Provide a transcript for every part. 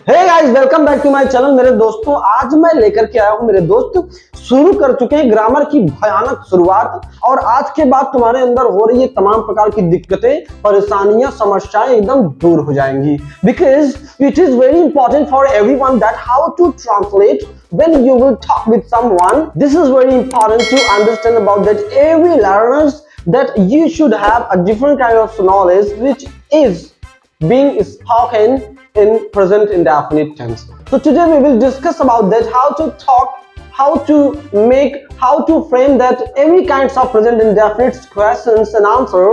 Hey guys, welcome back to my channel. मेरे दोस्तों, आज मैं लेकर के आया हूं मेरे दोस्त शुरू कर चुके हैं ग्रामर की भयानक शुरुआत। और आज के बाद तुम्हारे अंदर हो रही है तमाम प्रकार की दिक्कतें, परेशानियां, समस्याएं एकदम दूर हो जाएंगी। Because it is very important for everyone that how to translate when you will talk with someone. This is very important to understand about that every learners that you should have a different kind of knowledge which is being spoken in present indefinite tense. So today we will discuss about that, how to talk, how to make, how to frame that every kinds of present indefinite questions and answer,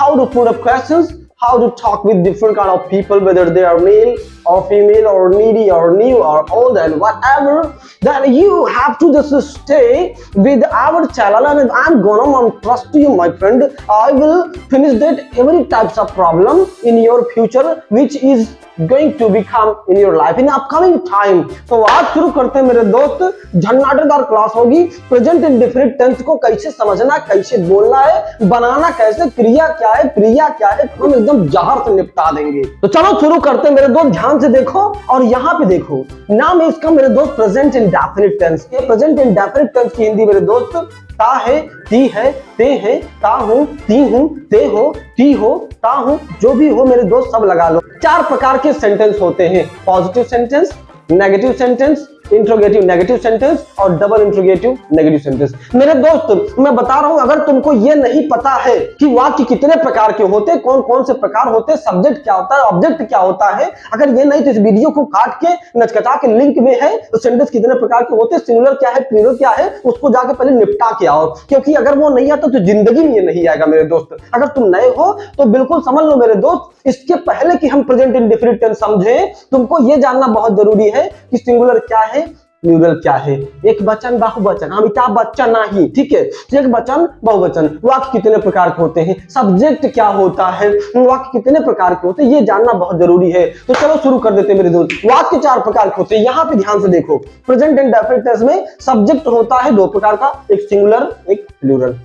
how to put up questions, how to talk with different kind of people, whether they are male or female or needy or new or old and whatever, that you have to just stay with our channel and I'm gonna trust you my friend. I will finish that every types of problem in your future which is going to become in your life in upcoming time. तो आज शुरू करते हैं मेरे दोस्त, झन्नाटेदार class होगी। Present indefinite tense को कैसे समझना, कैसे बोलना है, बनाना कैसे, क्रिया क्या है, क्रिया क्या है, हम एकदम जहर से निपटा देंगे। तो चलो शुरू करते हैं मेरे दोस्त, ध्यान से देखो और यहाँ पे देखो। नाम है इसका मेरे दोस्त प्रेजेंट इंडेफिनिट टेंस। ये प्रेजेंट इंडेफिनिट टेंस की हिंदी मेरे दोस्त ता है, ती है, ते है, ता हूं, ती हूं, ते हो, ती हो, ता हूं, जो भी हो मेरे दोस्त सब लगा लो। चार प्रकार के सेंटेंस होते हैं: positive sentence, negative sentence, interrogative negative sentence और डबल इंट्रोगेटिव नेगेटिव सेंटेंस। मेरे दोस्त, मैं बता रहा हूं, अगर तुमको ये नहीं पता है कि वाक्य कितने प्रकार के होते हैं, कौन कौन से प्रकार होते हैं, सब्जेक्ट क्या होता है, ऑब्जेक्ट क्या होता है, अगर ये नहीं तो इस वीडियो को काट के नचकचा के लिंक में है तो सेंटेंस कितने प्रकार के होते हैं, सिंगुलर क्या है, प्लूरल क्या है, उसको जाके पहले निपटा के आओ। क्योंकि अगर वो नहीं आता तो जिंदगी में ये नहीं आएगा मेरे दोस्त। अगर तुम नए हो तो बिल्कुल समझ लो मेरे दोस्त, इसके पहले कि हम प्रेजेंट इंडेफिनिट टेंस समझें, तुमको ये जानना बहुत जरूरी है कि सिंगुलर क्या है, प्लूरल क्या है, एक वचन, बहुवचन, अमिताभ बच्चन नहीं, ठीक है, एक वचन, बहुवचन, वाक्य कितने प्रकार के होते हैं, सब्जेक्ट क्या होता है, वाक्य कितने प्रकार के होते हैं, ये जानना बहुत जरूरी है। तो चलो शुरू कर देते हैं मेरे दोस्त। वाक्य चार प्रकार के होते हैं, यहाँ पे ध्यान से देखो। प्रेजेंट इंडेफिनिट टेंस में सब्जेक्ट होता है दो प्रकार का, एक सिंगुलर, एक प्लूरल।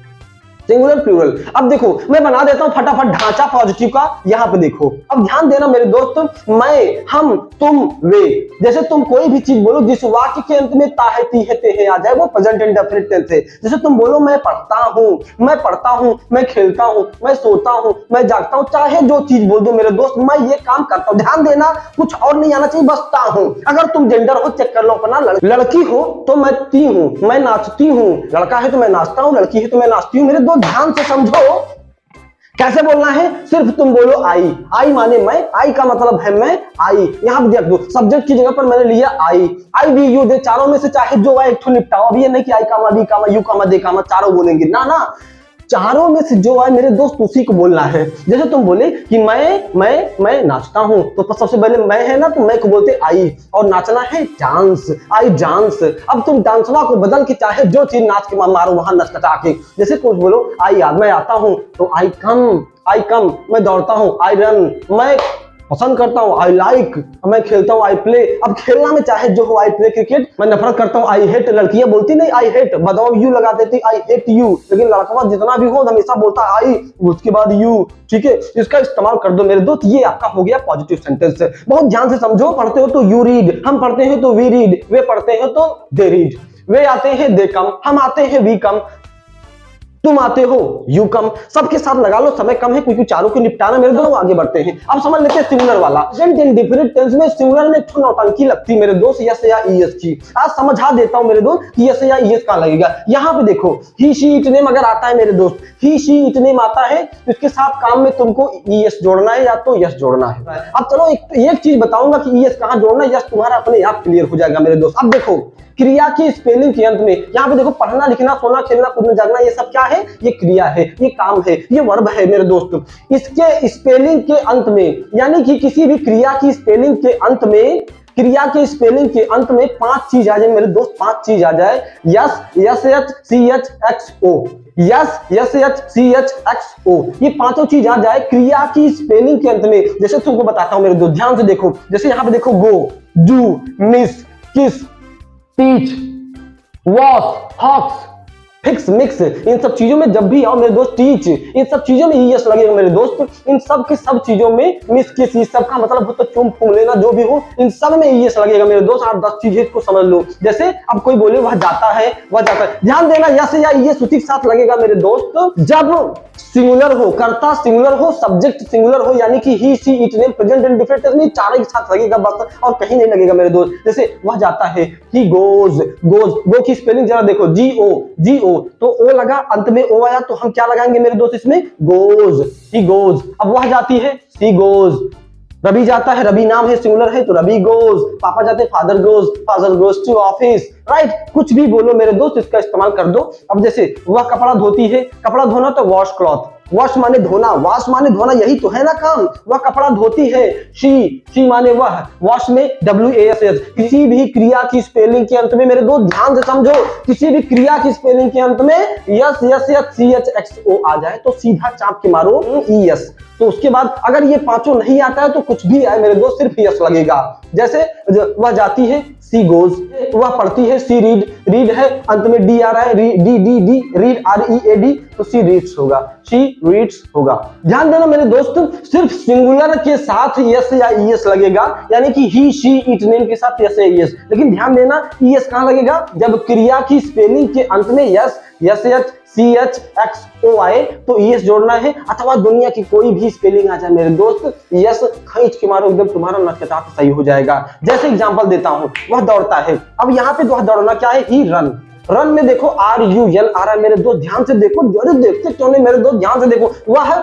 Singular, plural. अब देखो, मैं बना देता हूं फटाफट ढांचा पॉजिटिव का। यहां पे देखो, अब ध्यान देना मेरे दोस्त, मैं, हम, तुम, वे। जैसे तुम कोई भी चीज बोलो जिस वाक्य के अंत में ता है, ती है, ते है आ जाए, वो प्रेजेंट इंडेफिनिट टेंस है। जैसे तुम बोलो मैं पढ़ता हूं, मैं पढ़ता हूं, मैं खेलता हूं, मैं सोता हूं, मैं जागता हूं, चाहे जो चीज बोल दो मेरे दोस्त, मैं ये काम करता हूं। ध्यान देना, कुछ और नहीं आना चाहिए, बस ता हूं। अगर तुम जेंडर हो, चेक कर लो अपना। लड़की हो तो मैं ती हूं, मैं नाचती हूं, लड़का है तो मैं नाचता हूं, लड़की है तो मैं नाचती हूं। मेरे दोस्त ध्यान से समझो कैसे बोलना है। सिर्फ तुम बोलो आई, आई माने मैं, आई का मतलब है मैं, आई। यहां पे देख दो, सब्जेक्ट की जगह पर मैंने लिया आई, आई वी यू दे, चारों में से चाहे जो आए एक ठो निपटाओ। अब ये नहीं कि आई कामा, बी कामा, यू कामा, दे कामा चारों बोलेंगे, ना ना, चारों में से जो आए मेरे दोस्त उसी को बोलना है। जैसे तुम बोले कि मैं नाचता हूं, तो सबसे पहले मैं है ना, तो मैं को बोलते आई, और नाचना है डांस, आई डांस। अब तुम डांसवा को बदल के चाहे जो चीज नाच के मारो वहां नचकचा के। जैसे कुछ बोलो आई, मैं आता हूं तो आई कम, मैं दौड़ता हूं, आई रन, मैं पसंद करता हूं, आई लाइक, मैं खेलता हूं, आई प्ले। अब खेलना में चाहे जो हो, आई प्ले क्रिकेट, मैं नफरत करता हूं, आई हेट। लड़कियां बोलती नहीं आई हेट, बदलाव यू लगा देती, आई हेट यू। लेकिन लड़का जितना भी हो हमेशा बोलता आई, उसके बाद यू, ठीक है। इसका इस्तेमाल कर दो मेरे दोस्त, ये आपका हो गया पॉजिटिव सेंटेंस। बहुत ध्यान से समझो। पढ़ते हो तो यू रीड, हम पढ़ते हैं तो वी रीड, वे पढ़ते हैं तो दे रीड, वे आते हैं दे कम, हम आते हैं वी कम, तुम आते हो यू कम। सबके साथ लगा लो, समय कम है क्योंकि चारों को निपटाना मेरे दोस्त, आगे बढ़ते हैं। अब समझ लेते हैं सिंगुलर वाला। प्रेजेंट इंडेफिनिट टेंस में सिंगुलर में एक नौटंकी लगती है मेरे दोस्त, यस या ईएस की। आज समझा देता हूं मेरे दोस्त कि यस या ईएस कहां लगेगा। यहां पे देखो, ही शी इट नेम अगर आता है मेरे दोस्त, ही शी इट नेम आता है तो इसके साथ काम में तुमको ईएस जोड़ना है या तो यस जोड़ना है। अब चलो एक चीज बताऊंगा कि ईएस कहां जोड़ना है, यस तुम्हारा अपने आप क्लियर हो जाएगा मेरे दोस्त। अब देखो, क्रिया की स्पेलिंग के अंत में यहाँ पे देखो, पढ़ना, लिखना, सोना, खेलना, कूदना, जागना, ये सब क्या है, ये क्रिया है, ये काम है, ये वर्ब है मेरे दोस्त। इसके स्पेलिंग के अंत में, यानी कि किसी भी क्रिया की स्पेलिंग के अंत में, क्रिया के स्पेलिंग के अंत में पांच चीज आ जाए मेरे दोस्त, पांच चीज आ जाए। Yes, yes H C H X O, yes, yes H C H X O, ये पांचों चीज आ जाए क्रिया की स्पेलिंग के अंत में। जैसे तुमको बताता हूं मेरे दोस्त, ध्यान से देखो। जैसे यहाँ पे देखो, go, do, miss, kiss, teach, wash, hawks, fix, mix, इन सब चीजों में जब भी आओ मेरे दोस्त, टीच, इन सब चीजों में ईएस लगेगा मेरे दोस्त। इन सब के सब चीजों में मिस किस, इस सब का मतलब हो तो चुम पुम लेना, जो भी हो, इन सब में ईएस लगेगा मेरे दोस्त। आप 10 चीजें इसको समझ लो। जैसे अब कोई बोले वह जाता है, वह जाता है, ध्यान देना यस या ईएस उसी के साथ लगेगा मेरे दोस्त जब सिंगुलर हो, कर्ता सिंगुलर हो, सब्जेक्ट सिंगुलर हो, यानी कि he she it name present indefinite tense में चारों के साथ लगेगा बस, और कहीं नहीं लगेगा मेरे दोस्त। जैसे वह जाता है, ही गोज, गोज, गो की स्पेलिंग जरा देखो, जी ओ, जी ओ, तो ओ लगा, अंत में ओ आया, तो हम क्या लगाएंगे मेरे दोस्त इसमें, गोज, ही गोज। अब वह जाती है, सी गोज। रवि जाता है, रवि नाम है, सिंगुलर है, तो रवि गोज। पापा जाते हैं, father goes, father goes to office, right. कुछ भी बोलो मेरे दोस्त, इसका इस्तेमाल कर दो। अब जैसे वह कपड़ा धोती है, कपड़ा धोना तो वॉश क्लॉथ, वॉश माने धोना, वॉश माने धोना, यही तो है ना काम। वह कपड़ा धोती है, शी माने वह, वॉश में WASH। किसी भी क्रिया की स्पेलिंग के अंत में मेरे दोस्त ध्यान से समझो, किसी भी क्रिया की स्पेलिंग के अंत में यस यस यस CHXO आ जाए तो सीधा चाप के मारो ES। तो उसके बाद अगर ये पांचों नहीं आता है तो कुछ भी आए मेरे दोस्त, सिर्फ यस लगेगा। जैसे वह जाती है, सी गोज, वह पढ़ती है, सी रीड, रीड है, अंत में डी आ रहा है, D D D, read READ, तो सी रीड्स होगा, शी रीड्स होगा। ध्यान देना मेरे दोस्त, सिर्फ सिंगुलर के साथ यस या ईएस लगेगा, यानी कि ही शी इट नेम के साथ यस या ईएस। लेकिन ध्यान देना ईएस कहां लगेगा, जब क्रिया की स्पेलिंग के अंत में यस, YS, CHXO आए तो ईएस जोड़ना है, अथवा दुनिया की कोई भी स्पेलिंग आ जाए मेरे दोस्त, यस खींच के मारो, एकदम तुम्हारा नचकता सही हो जाएगा। जैसे एग्जांपल देता हूं, वह दौड़ता है, अब यहाँ पे वह दौड़ना क्या है, ही रन। रन में देखो RUN आ रहा है मेरे दोस्त, ध्यान से देखो, अरे देखते क्यों नहीं मेरे दोस्त, ध्यान से देखो, वह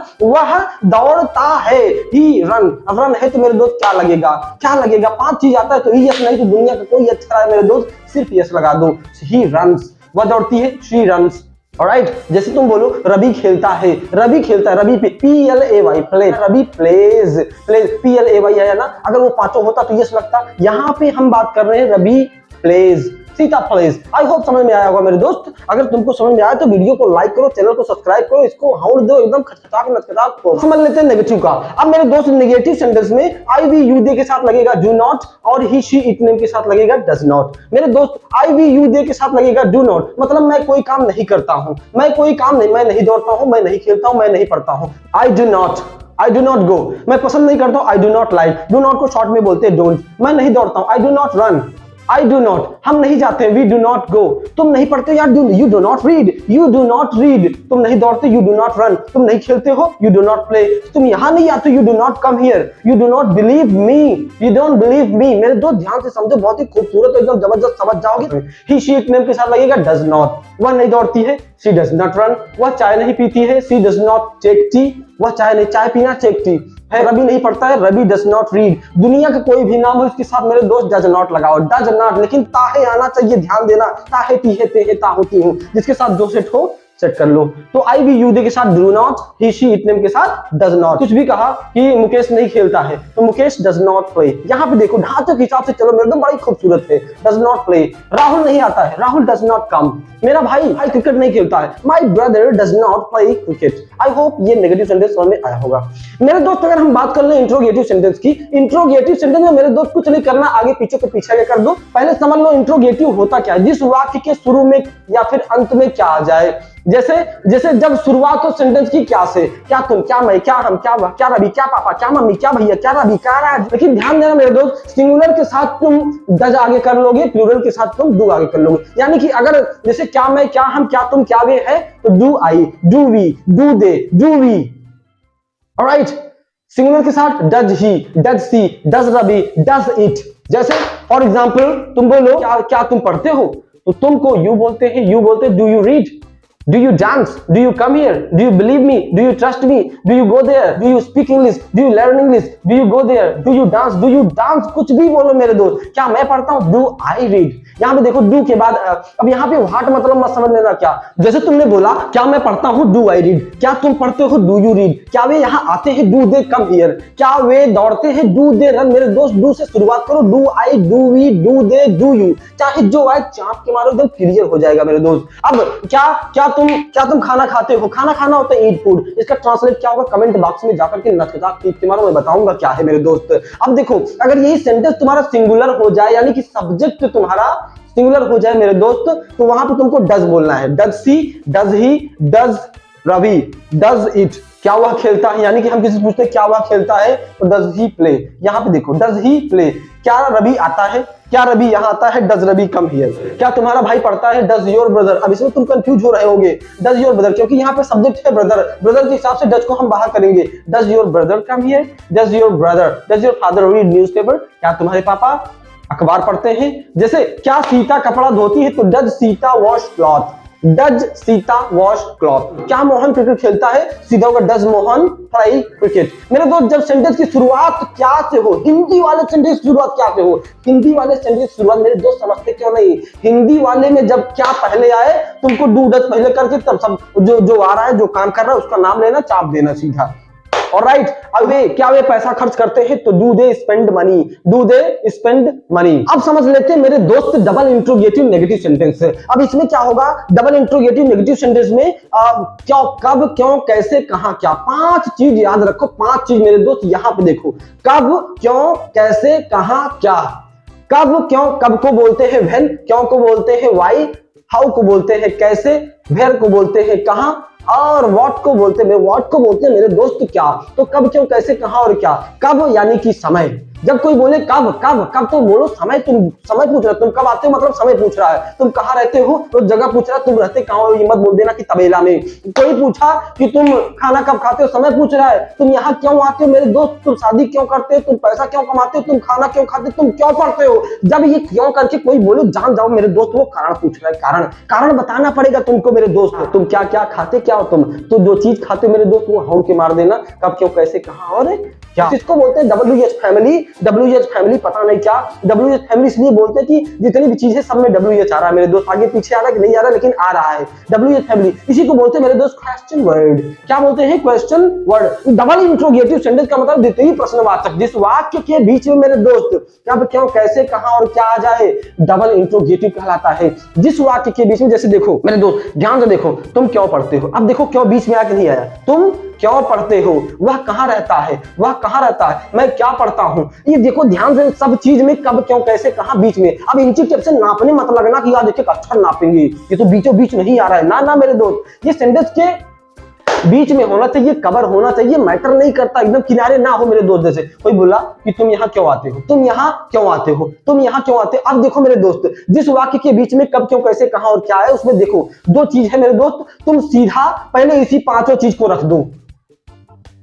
दौड़ता है, ही रन। अब रन है तो मेरे दोस्त क्या लगेगा, क्या लगेगा, 5 चीज आता है तो यस, नहीं तो दुनिया का कोई अच्छा है मेरे दोस्त, सिर्फ यस लगा दो, ही रन्स। वह दौड़ती है, शी रन्स, ऑलराइट। जैसे तुम बोलो रवि खेलता है, रवि खेलता है, Ravi PLAY play, Ravi plays, plays PLAY आया ना, अगर वो पांचों होता तो यस लगता। यहाँ पे हम बात कर रहे हैं Ravi plays, Sita plays. I hope समझ में आया होगा मेरे दोस्त। अगर तुमको समझ में आया तो वीडियो को लाइक करो, चैनल को सब्सक्राइब करो, इसको हाउड दो एकदम खचखचाक नचखचाक को। समझ लेते हैं नेगेटिव का। अब मेरे दोस्त नेगेटिव सेंटेंस में IVUD के साथ लगेगा डू नॉट, और ही शी इट नेम के साथ लगेगा डज नॉट। मेरे दोस्त IVUD के साथ लगेगा डू नॉट, मतलब मैं कोई काम नहीं करता हूं, मैं कोई काम नहीं, मैं नहीं दौड़ता हूं, मैं नहीं खेलता हूं, मैं नहीं पढ़ता हूं। I do not go, मैं पसंद नहीं करता हूं, I do not like, do not को शॉर्ट में बोलते हैं डोंट। मैं नहीं दौड़ता हूं, I do not run, I do not, हम नहीं जाते, we do not go, तुम नहीं पढ़ते यार, you do not read, you do not read, तुम नहीं दौड़ते, you do not run, तुम नहीं खेलते हो, you do not play, तुम यहाँ नहीं आते, you do not come here, you do not believe me, you don't believe me। मेरे दोस्त ध्यान से समझो, बहुत ही खूबसूरत, एकदम जबरदस्त समझ जाओगे। he she it नेम के साथ लगेगा does not, वह नहीं दौड़ती है, she does not run, वह चाय नहीं पीती है, she does not take tea, वह चाय नहीं, चाय पीना चेक टी है। रवि नहीं पढ़ता है, रवि डज नॉट रीड। दुनिया का कोई भी नाम हो इसके साथ मेरे दोस्त डज नॉट लगाओ, डज नॉट, लेकिन ताहे आना चाहिए, ध्यान देना, ताहे तीहे तेहे ताहोती हूं, जिसके साथ जो सेट हो सेट कर लो। तो IVUD के साथ do not, he she it name के साथ डज नॉट। कुछ भी कहा कि मुकेश नहीं खेलता है तो मुकेश डज नॉट प्ले। यहाँ पे देखो ढांचे के हिसाब से चलो मेरे दोस्त, बड़ी खूबसूरत है, डज नॉट प्ले। राहुल नहीं आता है, राहुल डज नॉट कम। मेरा भाई क्रिकेट नहीं खेलता है, my brother does not play cricket. I hope ये नेगेटिव सेंटेंस समझ में आया होगा मेरे दोस्त। अगर हम बात कर ले इंट्रोगेटिव सेंटेंस की, इंट्रोगेटिव सेंटेंस में मेरे दोस्त कुछ नहीं करना, आगे पीछे को पीछे कर दो। पहले समझ लो इंट्रोगेटिव होता क्या है, जिस वाक्य के शुरू में या फिर अंत में क्या आ जाए। जैसे जब शुरुआत हो सेंटेंस की क्या से, क्या तुम, क्या मैं, क्या हम, क्या वह, क्या रवि, क्या पापा, क्या मम्मी, क्या भैया, क्या रवि, क्या राज। लेकिन ध्यान देना मेरे दोस्त, सिंगुलर के साथ तुम डज आगे कर लोगे, प्लूरल के साथ तुम डू आगे कर लोगे। यानी कि अगर जैसे क्या मैं, क्या हम, क्या तुम, क्या वे है, तो do I, do we, do they, do we, alright. Singular के साथ does he, does she, does Ravi, does it. जैसे फॉर एग्जाम्पल तुम बोलो क्या तुम पढ़ते हो, तो तुमको यू बोलते हैं, यू बोलते do you read, do you dance, do you come here, do you believe me, do you trust me, do you go there, do you speak English, do you learn English, do you go there, do you dance, कुछ भी बोलो मेरे दोस्त। क्या मैं पढ़ता हूँ, do I read। यहाँ पे देखो डू के बाद अब यहाँ पे व्हाट मतलब मत समझ लेना। क्या जैसे तुमने बोला क्या मैं पढ़ता हूँ, डू आई रीड, क्या तुम पढ़ते हो, डू यू रीड, क्या वे यहाँ आते हैं, डू दे कम हियर, क्या वे दौड़ते हैं, डू दे रन। मेरे दोस्त डू से शुरुआत करो, do I, do we, do they, do you, चाहे जो आए चाप के मारो एकदम क्लियर हो जाएगा मेरे दोस्त। अब क्या क्या तुम खाना खाते हो? खाना खाना होता है ईट फूड। इसका ट्रांसलेट क्या होगा? कमेंट बॉक्स में जाकर के नचखचाक टीप के मारो, मैं बताऊंगा क्या है मेरे दोस्त। अब देखो, अगर यही सेंटेंस तुम्हारा सिंगुलर हो जाए, यानी कि सब्जेक्ट तुम्हारा सिंगुलर हो जाए मेरे दोस्त, तो वहां पे तुमको डज बोलना है। Does she, does he, does Ravi, does it, क्या वह खेलता है? यानी कि हम किसी से पूछते हैं क्या वह खेलता है, तो डज ही प्ले। यहाँ पे देखो, डज ही प्ले। क्या रवि आता है? क्या रवि यहाँ आता है? Does Ravi come here. क्या तुम्हारा भाई पढ़ता है? Does your brother. अब इसमें तुम कंफ्यूज हो रहे होगे, डज योर ब्रदर, क्योंकि यहाँ पे सब्जेक्ट है ब्रदर। ब्रदर के हिसाब से डज को हम बाहर करेंगे। Does your brother come here? Does your brother, does your father read newspaper? क्या तुम्हारे पापा अखबार पढ़ते हैं? जैसे क्या सीता कपड़ा धोती है? तो does Sita wash cloth. Does Sita wash cloth. क्या मोहन क्रिकेट खेलता है? सीधा होगा डज मोहन प्ले क्रिकेट। मेरे दोस्त, जब सेंटेंस की शुरुआत क्या से हो, हिंदी वाले सेंटेंस की शुरुआत क्या से हो, हिंदी वाले सेंटेंस की शुरुआत मेरे दोस्त समझते क्यों नहीं? हिंदी वाले में जब क्या पहले आए, तुमको डू डज पहले करके तब सब जो आ रहा है, जो काम कर रहा है, उसका नाम लेना, चाप देना सीधा। ऑलराइट, अब क्या वे पैसा खर्च करते हैं? तो do they spend money, do they spend money. अब समझ लेते हैं मेरे दोस्त डबल इंट्रोगेटिव नेगेटिव सेंटेंस। अब इसमें क्या होगा? डबल इंट्रोगेटिव नेगेटिव सेंटेंस में क्या, कब, क्यों, कैसे, कहां, क्या, 5 चीज याद रखो। 5 चीज मेरे दोस्त यहां पे देखो, कब, क्यों, कैसे, कहां, क्या। कब, क्यों, कब को बोलते हैं व्हेन, क्यों को बोलते हैं व्हाई, हाउ को बोलते हैं कैसे, वेयर को बोलते हैं कहां, और व्हाट को बोलते हैं, व्हाट को बोलते हैं मेरे दोस्त क्या। तो कब, क्यों, कैसे, कहां और क्या। कब यानी कि समय। जब कोई बोले कब कब कब, तो बोलो समय। तुम समय पूछ रहे हो, तुम कब आते हो मतलब समय पूछ रहा है। तुम कहाँ रहते हो तो जगह पूछ रहा है, तुम रहते कहाँ हो ये मत बोल देना कि तबेला में। कोई पूछा कि तुम खाना कब खाते हो, समय पूछ रहा है। तुम यहाँ क्यों आते हो मेरे दोस्त, तुम शादी क्यों करते हो, तुम पैसा क्यों कमाते हो, तुम खाना क्यों खाते हो, तुम क्यों पढ़ते हो। जब ये क्यों करके कोई बोलो, जान जाओ मेरे दोस्त वो कारण पूछ रहा है। कारण बताना पड़ेगा तुमको मेरे दोस्त। तुम क्या क्या खाते क्या हो, तुम तो जो चीज खाते हो मेरे दोस्त वो हाउ के मार देना, कब, क्यों, कैसे, कहाँ और क्या। इसको बोलते हैं WH फैमिली। WH फैमिली पता नहीं क्या, WH फैमिली इसलिए बोलते हैं कि जितनी भी चीज है सब में WH आ रहा है मेरे दोस्त, आगे पीछे आ रहा है कि नहीं आ रहा लेकिन आ रहा है। WH फैमिली, इसी को बोलते हैं मेरे दोस्त क्वेश्चन वर्ड। क्या बोलते हैं? Question word. Double interrogative sentence का मतलब द्वितीय प्रश्नवाचक। जिस वाक्य के बीच में मेरे दोस्त कब, क्यों, कैसे, कहां और क्या आ जाए, डबल इंट्रोगेटिव कहलाता है। जिस वाक्य के बीच में, जैसे देखो मेरे दोस्त ध्यान से देखो, तुम क्यों पढ़ते हो। अब देखो क्यों बीच में आके नहीं आया, तुम क्यों पढ़ते हो, वह कहां रहता है, वह कहां रहता है, मैं क्या पढ़ता हूं। ये देखो ध्यान से, सब चीज में कब, क्यों, कैसे, कहां, बीच में। अब इंची टेप से नापने मत लगना कि यार देखिए अक्षर नापेंगे, ये तो बीचों बीच नहीं आ रहा है। ना मेरे दोस्त, ये सेंटेंस के बीच में होना चाहिए, कवर होना चाहिए, मैटर नहीं करता, एकदम किनारे ना हो मेरे दोस्त। जैसे कोई बोला कि तुम यहाँ क्यों आते हो, तुम यहाँ क्यों आते हो, तुम यहाँ क्यों आते हो। अब देखो मेरे दोस्त, जिस वाक्य के बीच में कब, क्यों, कैसे, कहां और क्या है, उसमें देखो 2 चीज है मेरे दोस्त। तुम सीधा पहले इसी 5 चीज को रख दो,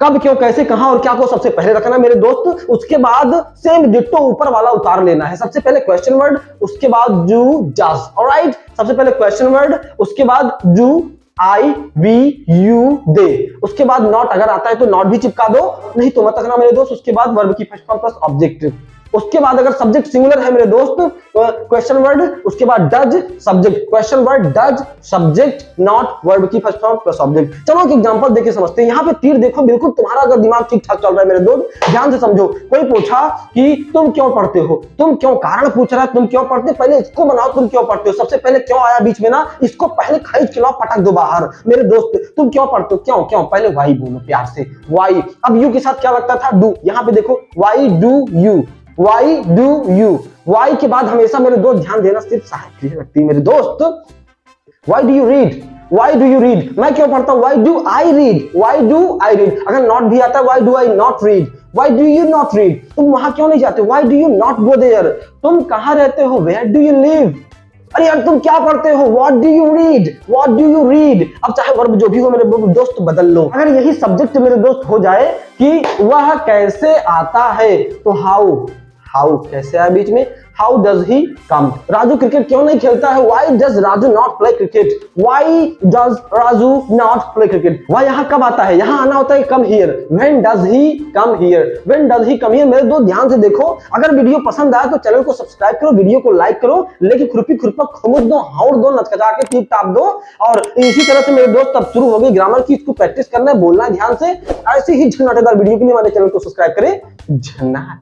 कब, क्यों, कैसे, कहां और क्या को सबसे पहले रखना मेरे दोस्त। उसके बाद सेम डिट्टो ऊपर वाला उतार लेना है। सबसे पहले क्वेश्चन वर्ड, उसके बाद डू डज। ऑलराइट, सबसे पहले क्वेश्चन वर्ड, उसके बाद डू, आई, वी, यू, दे। उसके बाद नॉट अगर आता है तो नॉट भी चिपका दो, नहीं तो मत रखना मेरे दोस्त। उसके बाद वर्ब की फर्स्ट फॉर्म प्लस ऑब्जेक्ट। उसके बाद अगर सब्जेक्ट सिंगुलर है मेरे दोस्त, क्वेश्चन वर्ड, उसके बाद does subject, question word does subject, not verb की फर्स्ट फॉर्म प्लस ऑब्जेक्ट। चलो एक एग्जांपल देके समझते हैं। यहाँ पे तीर देखो, बिल्कुल तुम्हारा अगर दिमाग ठीक ठाक चल रहा है मेरे दोस्त, ध्यान से समझो। कोई पूछा कि तुम क्यों पढ़ते हो, तुम क्यों, कारण पूछ रहा है तुम क्यों पढ़ते, पहले इसको बनाओ तुम क्यों पढ़ते हो। सबसे पहले क्यों आया बीच में ना, इसको पहले खींच के लाओ, पटक दो बाहर मेरे दोस्त। तुम क्यों पढ़ते हो, क्यों क्यों, पहले वाई बोलो प्यार से, वाई। अब यू के साथ क्या लगता था, डू। यहाँ पे देखो why do you, Why do you? Why के बाद हमेशा मेरे दोस्त ध्यान देना, सिर्फ सहायक लगती है मेरे दोस्त। Why do you read? Why do you read? मैं क्यों पढ़ता हूँ, Why do I read? Why do I read? अगर not भी आता है, Why do I not read? Why do you not read? तुम वहां क्यों नहीं जाते, Why do you not go there? तुम कहाँ रहते हो, Where do you live? अरे यार तुम क्या पढ़ते हो, What do you read? What do you read? अब चाहे वर्ब जो भी हो मेरे दोस्त बदल लो। अगर यही सब्जेक्ट मेरे दोस्त हो जाए कि वह कैसे आता है, तो हाउ कैसे आया बीच में, how does he come. Raju cricket क्यों नहीं खेलता है, why does Raju not play cricket, why does Raju not play cricket. वह यहाँ कब आता है, यहाँ आना होता है come here, when does he come here, when does he come here. मेरे दोस्त ध्यान से देखो, अगर वीडियो पसंद आया तो चैनल को सब्सक्राइब करो, वीडियो को लाइक करो, लेकिन खुरपी खुरपा खुमुद दो, हाउड़ दो, नचकचा के टीप टाप दो। और इसी तरह से मेरे दोस्त अब शुरू हो गई ग्रामर की, इसको प्रैक्टिस करना है, बोलना है ध्यान से। ऐसे ही झन्नाटेदार वीडियो के लिए हमारे चैनल को सब्सक्राइब करें। झन्नाट।